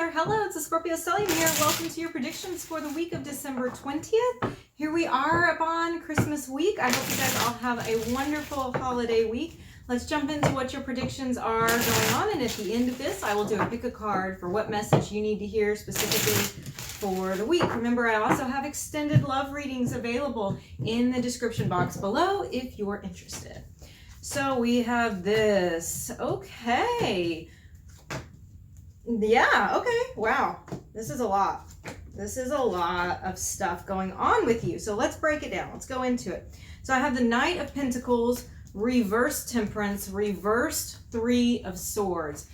Cancer. Hello, it's a Scorpio Stellium here. Welcome to your predictions for the week of December 20th. Here we are upon Christmas week. I hope you guys all have a wonderful holiday week. Let's jump into what your predictions are going on. And at the end of this, I will do a pick a card for what message you need to hear specifically for the week. Remember, I also have extended love readings available in the description box below if you're interested. So we have this. Okay. Yeah, okay. Wow. This is a lot. This is a lot of stuff going on with you. So let's break it down. Let's go into it. So I have the Knight of Pentacles, reversed Temperance, reversed Three of Swords.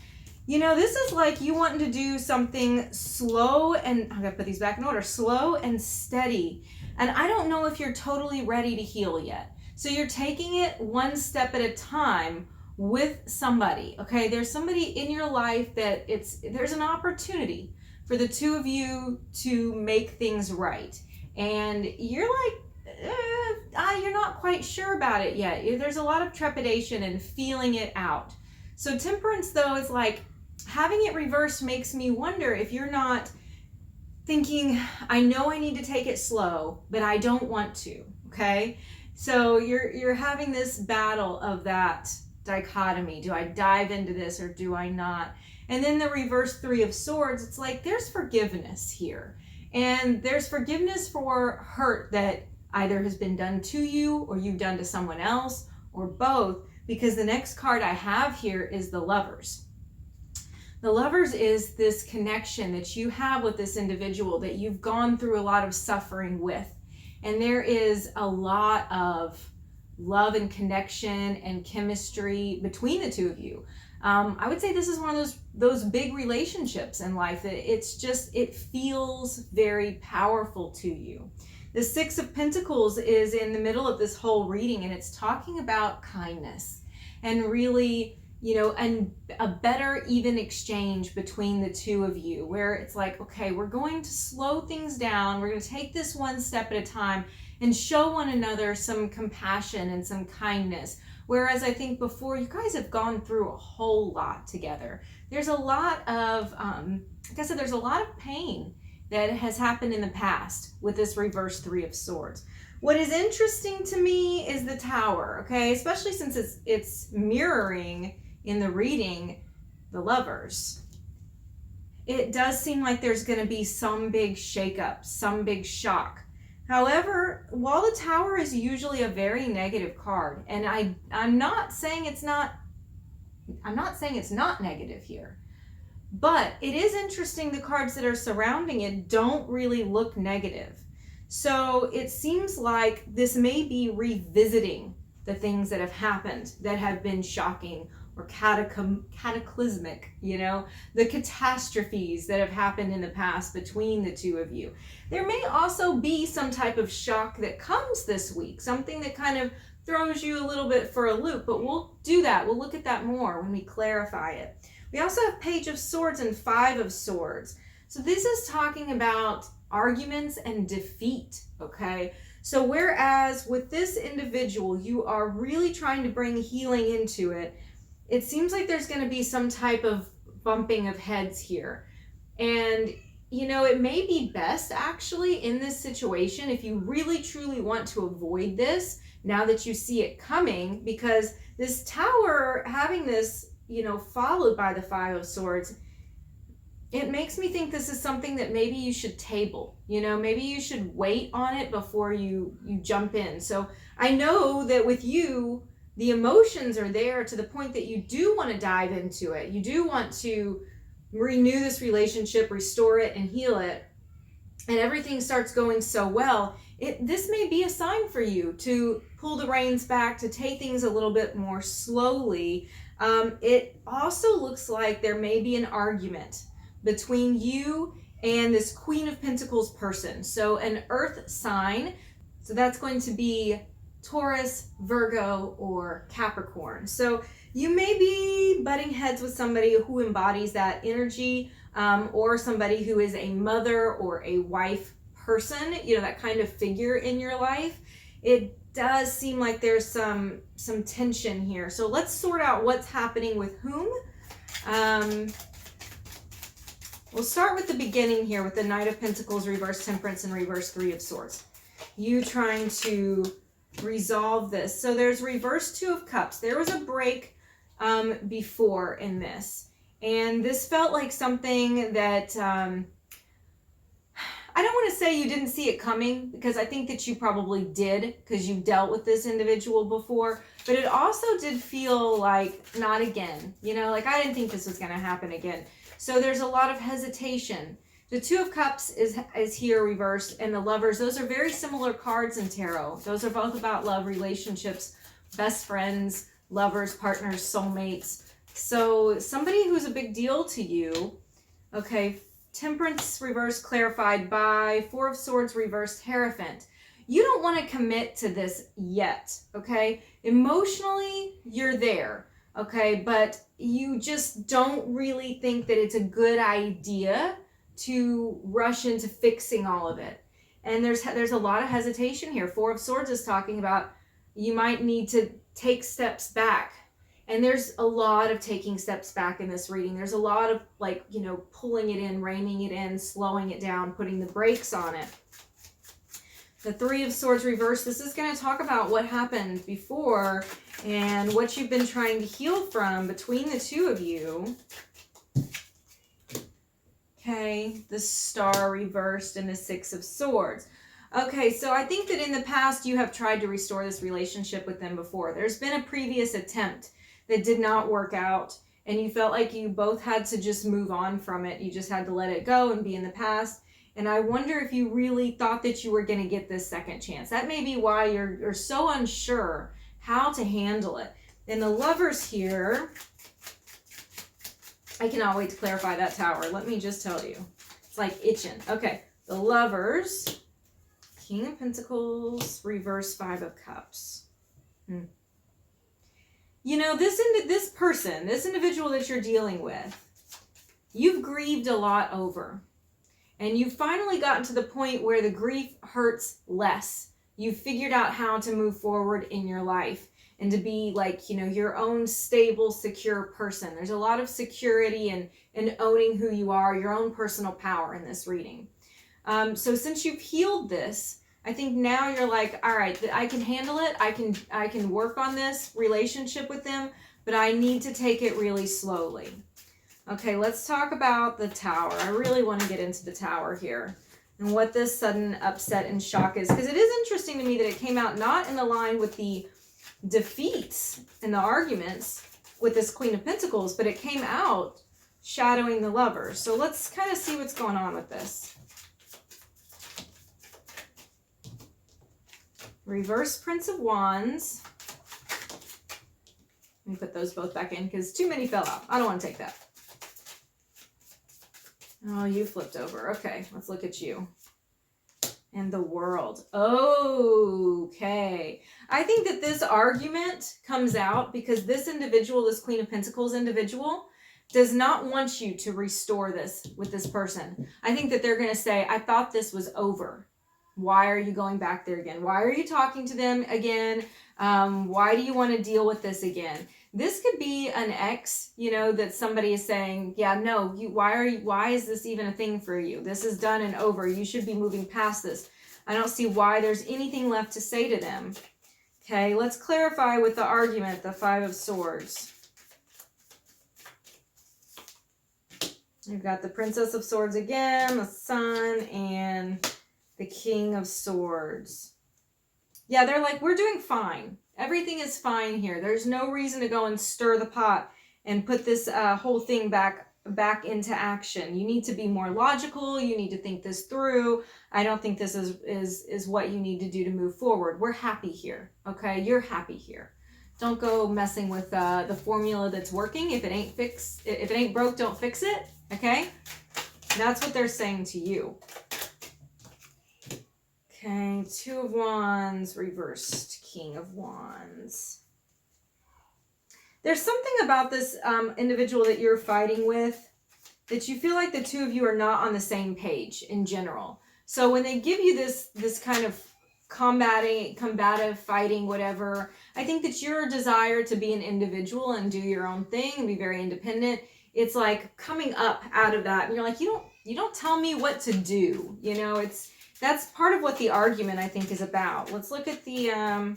You know, this is like you wanting to do something slow and, I'm going to put these back in order, slow and steady. And I don't know if you're totally ready to heal yet. So you're taking it one step at a time with somebody, okay? There's somebody in your life that there's an opportunity for the two of you to make things right. And you're like, you're not quite sure about it yet. There's a lot of trepidation and feeling it out. So Temperance, though, is like, having it reversed makes me wonder if you're not thinking, I know I need to take it slow, but I don't want to, okay? So you're having this battle of that dichotomy. Do I dive into this or do I not? And then the reverse Three of Swords, it's like there's forgiveness here. And there's forgiveness for hurt that either has been done to you or you've done to someone else or both, because the next card I have here is the Lovers. The Lovers is this connection that you have with this individual that you've gone through a lot of suffering with. And there is a lot of love and connection and chemistry between the two of you. I would say this is one of those big relationships in life that it feels very powerful to you. The Six of Pentacles is in the middle of this whole reading, and it's talking about kindness and really, you know, and a better even exchange between the two of you, where it's like, okay, we're going to slow things down. We're going to take this one step at a time and show one another some compassion and some kindness. Whereas I think before, you guys have gone through a whole lot together. There's a lot of, like I said, there's a lot of pain that has happened in the past with this reverse Three of Swords. What is interesting to me is the Tower, okay? Especially since it's mirroring in the reading the Lovers. It does seem like there's going to be some big shakeup, some big shock. However, while the Tower is usually a very negative card, and I'm not saying it's not negative here, but it is interesting the cards that are surrounding it don't really look negative. So it seems like this may be revisiting the things that have happened that have been shocking or cataclysmic, you know, the catastrophes that have happened in the past between the two of you. There may also be some type of shock that comes this week, something that kind of throws you a little bit for a loop, but we'll do that. We'll look at that more when we clarify it. We also have Page of Swords and Five of Swords. So this is talking about arguments and defeat, okay? So whereas with this individual, you are really trying to bring healing into it, it seems like there's going to be some type of bumping of heads here. And, you know, it may be best actually in this situation if you really truly want to avoid this now that you see it coming, because this Tower, having this, you know, followed by the Five of Swords, it makes me think this is something that maybe you should table. You know, maybe you should wait on it before you jump in. So I know that with you, the emotions are there to the point that you do want to dive into it. You do want to renew this relationship, restore it, and heal it. And everything starts going so well. This may be a sign for you to pull the reins back, to take things a little bit more slowly. It also looks like there may be an argument between you and this Queen of Pentacles person. So an earth sign. So that's going to be Taurus, Virgo, or Capricorn. So you may be butting heads with somebody who embodies that energy, or somebody who is a mother or a wife person, you know, that kind of figure in your life. It does seem like there's some tension here. So let's sort out what's happening with whom. We'll start with the beginning here with the Knight of Pentacles, reverse Temperance, and reverse Three of Swords. You trying to resolve this. So there's reverse Two of Cups. There was a break before in this. And this felt like something that... I don't want to say you didn't see it coming, because I think that you probably did, because you've dealt with this individual before, but it also did feel like not again, you know, like I didn't think this was going to happen again. So there's a lot of hesitation. The Two of Cups is here reversed, and the Lovers, those are very similar cards in tarot. Those are both about love, relationships, best friends, lovers, partners, soulmates. So somebody who's a big deal to you, okay. Temperance reversed, clarified by Four of Swords reversed, Hierophant. You don't want to commit to this yet, okay? Emotionally, you're there, okay? But you just don't really think that it's a good idea to rush into fixing all of it. And there's a lot of hesitation here. Four of Swords is talking about you might need to take steps back. And there's a lot of taking steps back in this reading. There's a lot of, like, you know, pulling it in, reining it in, slowing it down, putting the brakes on it. The Three of Swords reversed, this is going to talk about what happened before and what you've been trying to heal from between the two of you. Okay, the Star reversed and the Six of Swords. Okay, so I think that in the past you have tried to restore this relationship with them before. There's been a previous attempt that did not work out, and you felt like you both had to just move on from it. You just had to let it go and be in the past. And I wonder if you really thought that you were going to get this second chance. That may be why you're so unsure how to handle it. And the Lovers here, I cannot wait to clarify that Tower. Let me just tell you. It's like itching. Okay, the Lovers, King of Pentacles, reverse Five of Cups. You know, this individual that you're dealing with, you've grieved a lot over. And you've finally gotten to the point where the grief hurts less. You've figured out how to move forward in your life and to be, like, you know, your own stable, secure person. There's a lot of security and owning who you are, your own personal power in this reading. So since you've healed this, I think now you're like, all right, I can handle it. I can work on this relationship with them, but I need to take it really slowly. Okay, let's talk about the Tower. I really want to get into the Tower here and what this sudden upset and shock is, because it is interesting to me that it came out not in the line with the defeats and the arguments with this Queen of Pentacles, but it came out shadowing the Lovers. So let's kind of see what's going on with this. Reverse Prince of Wands. Let me put those both back in because too many fell out. I don't want to take that. Oh, you flipped over. Okay, let's look at you. And the World. Okay. I think that this argument comes out because this individual, this Queen of Pentacles individual, does not want you to restore this with this person. I think that they're going to say, I thought this was over. Why are you going back there again? Why are you talking to them again? Why do you want to deal with this again? This could be an ex, you know, that somebody is saying, yeah, no, why is this even a thing for you? This is done and over. You should be moving past this. I don't see why there's anything left to say to them. Okay, let's clarify with the argument, the Five of Swords. You've got the Princess of Swords again, the Sun, and the King of Swords. Yeah, they're like, we're doing fine. Everything is fine here. There's no reason to go and stir the pot and put this whole thing back into action. You need to be more logical. You need to think this through. I don't think this is what you need to do to move forward. We're happy here, okay? You're happy here. Don't go messing with the formula that's working. If it ain't broke, don't fix it, okay? That's what they're saying to you. Okay, Two of Wands, reversed King of Wands. There's something about this individual that you're fighting with that you feel like the two of you are not on the same page in general. So when they give you this kind of combative, fighting, whatever. I think that your desire to be an individual and do your own thing and be very independent, it's like coming up out of that, and you're like, you don't tell me what to do. You know, that's part of what the argument, I think, is about. Let's look at the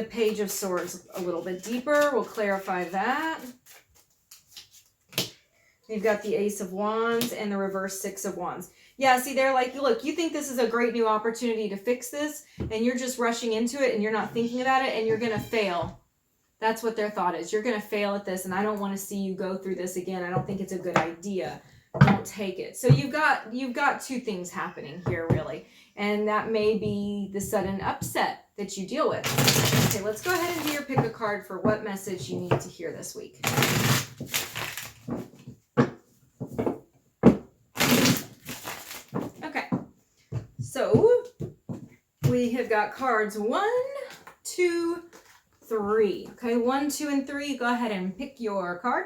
Page of Swords a little bit deeper. We'll clarify that. You've got the Ace of Wands and the reverse Six of Wands. Yeah, see, they're like, look, you think this is a great new opportunity to fix this, and you're just rushing into it, and you're not thinking about it, and you're going to fail. That's what their thought is. You're going to fail at this, and I don't want to see you go through this again. I don't think it's a good idea. Don't take it. So you've got two things happening here, really, and that may be the sudden upset that you deal with. Okay, let's go ahead and do your pick a card for what message you need to hear this week. So we have got cards 1, 2, 3. Okay, 1, 2, and 3. Go ahead and pick your card.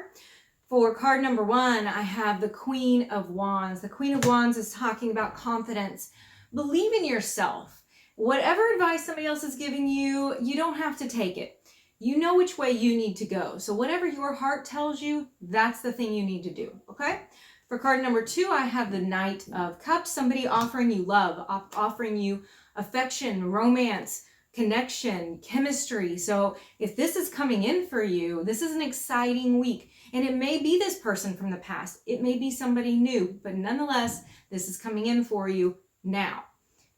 For card number 1, I have the Queen of Wands. The Queen of Wands is talking about confidence. Believe in yourself. Whatever advice somebody else is giving you, you don't have to take it. You know which way you need to go. So whatever your heart tells you, that's the thing you need to do. Okay? For card number 2, I have the Knight of Cups. Somebody offering you love, offering you affection, romance, connection, chemistry. So if this is coming in for you, this is an exciting week. And it may be this person from the past. It may be somebody new. But nonetheless, this is coming in for you now.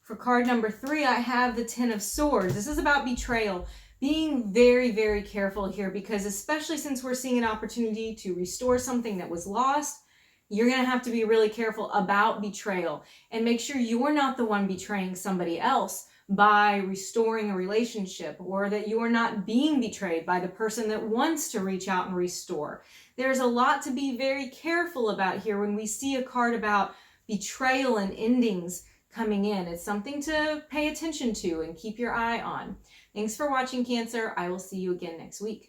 For card number 3, I have the Ten of Swords. This is about betrayal. Being very, very careful here, because especially since we're seeing an opportunity to restore something that was lost, you're going to have to be really careful about betrayal and make sure you're not the one betraying somebody else by restoring a relationship, or that you are not being betrayed by the person that wants to reach out and restore. There's a lot to be very careful about here when we see a card about betrayal and endings coming in. It's something to pay attention to and keep your eye on. Thanks for watching, Cancer. I will see you again next week.